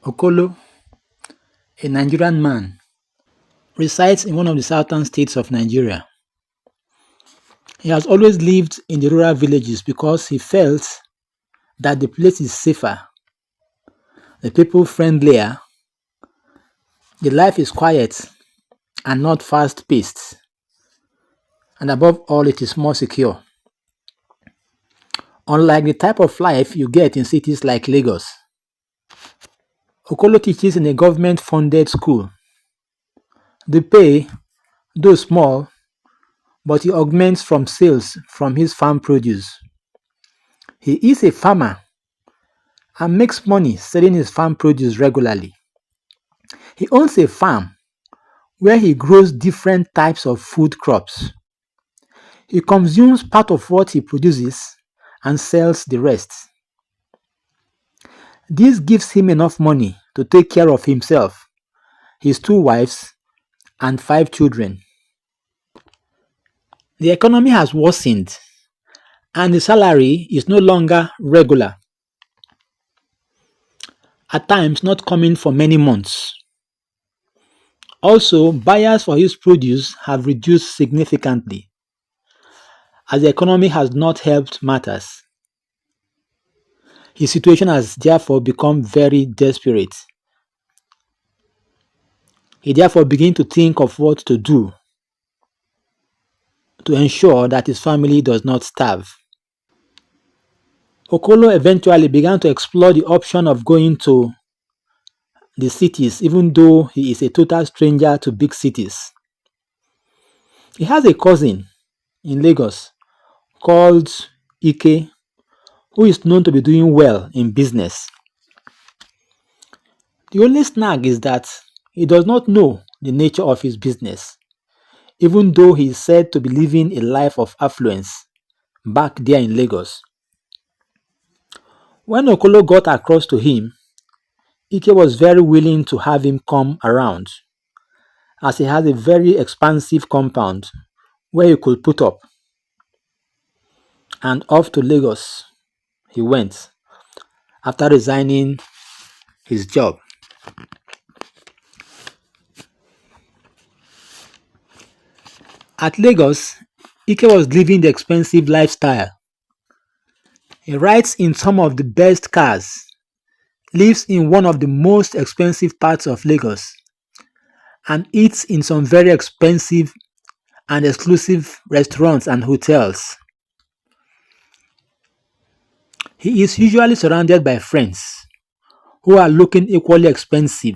Okolo, a Nigerian man, resides in one of the southern states of Nigeria. He has always lived in the rural villages because he felt that the place is safer, the people friendlier, the life is quiet and not fast paced, and above all, it is more secure. Unlike the type of life you get in cities like Lagos, Okolo teaches in a government funded school. The pay, though small, but he augments from sales from his farm produce. He is a farmer and makes money selling his farm produce regularly. He owns a farm where he grows different types of food crops. He consumes part of what he produces and sells the rest. This gives him enough money to take care of himself, his two wives, and five children. The economy has worsened and the salary is no longer regular, at times not coming for many months. Also, buyers for his produce have reduced significantly as the economy has not helped matters. His situation has therefore become very desperate. He therefore begins to think of what to do to ensure that his family does not starve. Okolo eventually began to explore the option of going to the cities, even though he is a total stranger to big cities. He has a cousin in Lagos called Ike, who is known to be doing well in business. The only snag is that he does not know the nature of his business, even though he is said to be living a life of affluence back there in Lagos. When Okolo got across to him, Ike was very willing to have him come around, as he has a very expansive compound where he could put up. And off to Lagos he went after resigning his job. At Lagos, Ike was living the expensive lifestyle. He rides in some of the best cars, lives in one of the most expensive parts of Lagos, and eats in some very expensive and exclusive restaurants and hotels. He is usually surrounded by friends who are looking equally expensive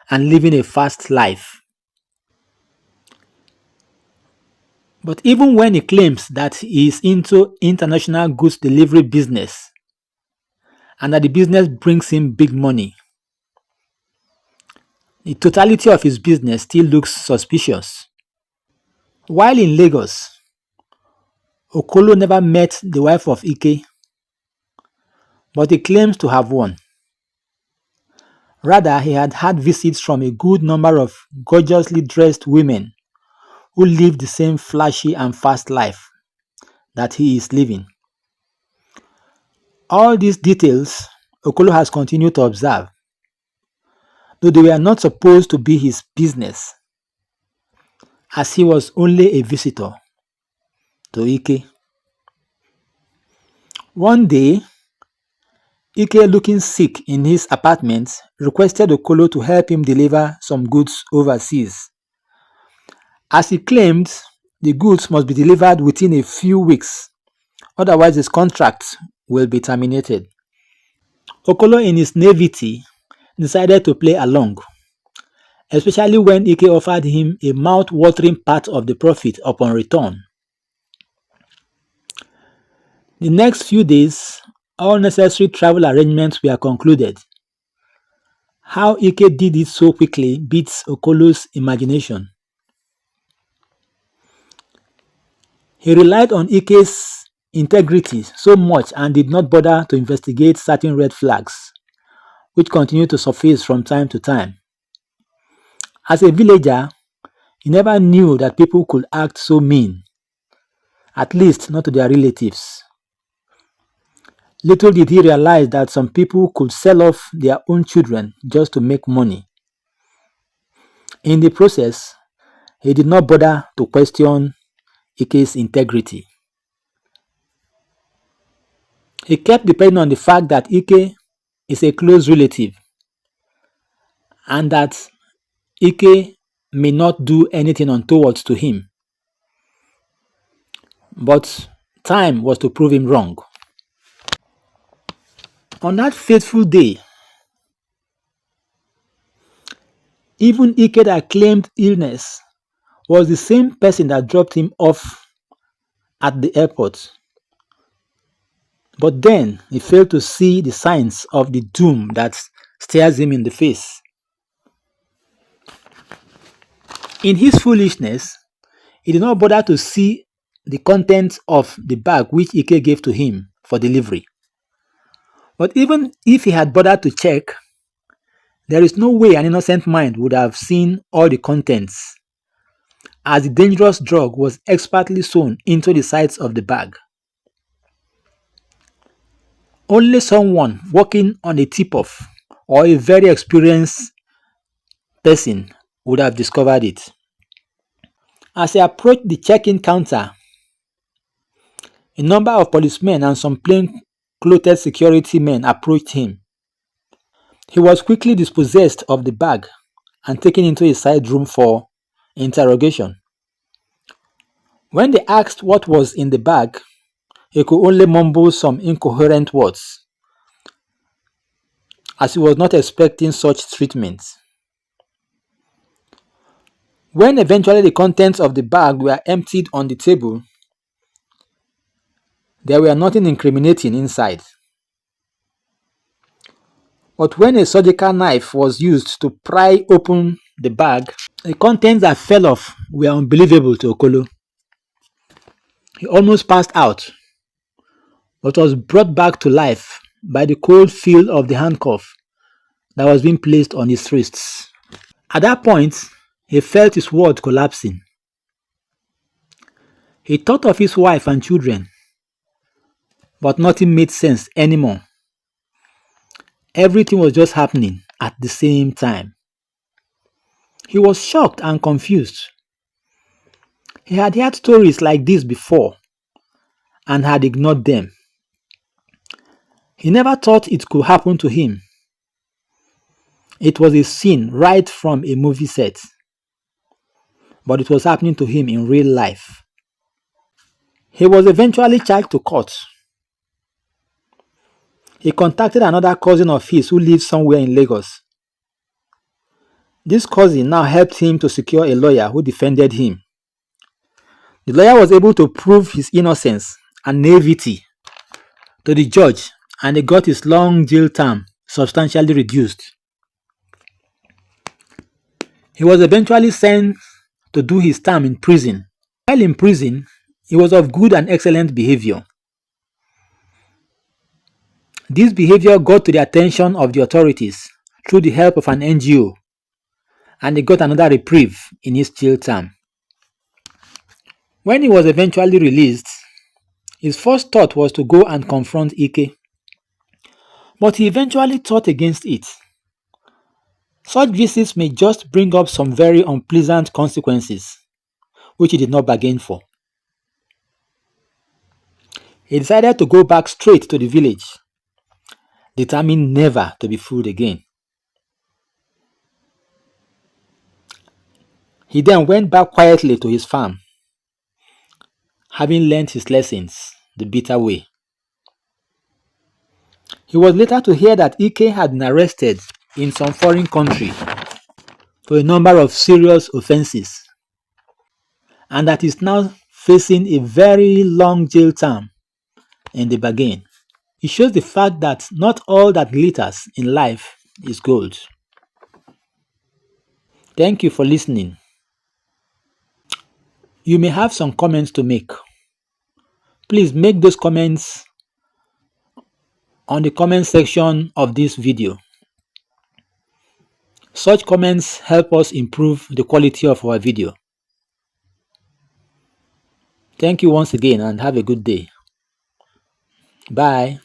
and living a fast life. But even when he claims that he is into international goods delivery business and that the business brings him big money, the totality of his business still looks suspicious. While in Lagos, Okolo never met the wife of Ike, but he claims to have one. Rather, he had had visits from a good number of gorgeously dressed women who live the same flashy and fast life that he is living. All these details Okolo has continued to observe, though they were not supposed to be his business, as he was only a visitor to Ike. One day, Ike, looking sick in his apartment, requested Okolo to help him deliver some goods overseas, as he claimed the goods must be delivered within a few weeks, otherwise his contract will be terminated. Okolo, in his naivety, decided to play along, especially when Ike offered him a mouth-watering part of the profit upon return. The next few days, all necessary travel arrangements were concluded. How Ike did it so quickly beats Okolo's imagination. He relied on Ike's integrity so much and did not bother to investigate certain red flags, which continued to surface from time to time. As a villager, he never knew that people could act so mean, at least not to their relatives. Little did he realize that some people could sell off their own children just to make money. In the process, he did not bother to question Ike's integrity. He kept depending on the fact that Ike is a close relative and that Ike may not do anything untoward to him. But time was to prove him wrong. On that fateful day, even Ike that claimed illness was the same person that dropped him off at the airport. But then he failed to see the signs of the doom that stares him in the face. In his foolishness, he did not bother to see the contents of the bag which Ike gave to him for delivery. But even if he had bothered to check, there is no way an innocent mind would have seen all the contents, as the dangerous drug was expertly sewn into the sides of the bag. Only someone working on a tip-off or a very experienced person would have discovered it. As he approached the check-in counter, a number of policemen and some plain-clothed security men approached him. He was quickly dispossessed of the bag and taken into a side room for interrogation. When they asked what was in the bag, he could only mumble some incoherent words, as he was not expecting such treatment. When eventually the contents of the bag were emptied on the table, there were nothing incriminating inside. But when a surgical knife was used to pry open the bag, the contents that fell off were unbelievable to Okolo. He almost passed out, but was brought back to life by the cold feel of the handcuff that was being placed on his wrists. At that point, he felt his world collapsing. He thought of his wife and children, but nothing made sense anymore. Everything was just happening at the same time. He was shocked and confused. He had heard stories like this before and had ignored them. He never thought it could happen to him. It was a scene right from a movie set, but it was happening to him in real life. He was eventually charged to court. He contacted another cousin of his who lived somewhere in Lagos. This cousin now helped him to secure a lawyer who defended him. The lawyer was able to prove his innocence and naivety to the judge, and he got his long jail term substantially reduced. He was eventually sent to do his term in prison. While in prison, he was of good and excellent behavior. This behavior got to the attention of the authorities through the help of an NGO, and he got another reprieve in his jail term. When he was eventually released, his first thought was to go and confront Ike, but he eventually thought against it. Such visits may just bring up some very unpleasant consequences, which he did not bargain for. He decided to go back straight to the village, determined never to be fooled again. He then went back quietly to his farm, having learned his lessons the bitter way. He was later to hear that Ike had been arrested in some foreign country for a number of serious offenses, and that he is now facing a very long jail term in the bargain. It shows the fact that not all that glitters in life is gold. Thank you for listening. You may have some comments to make. Please make those comments on the comment section of this video. Such comments help us improve the quality of our video. Thank you once again and have a good day. Bye.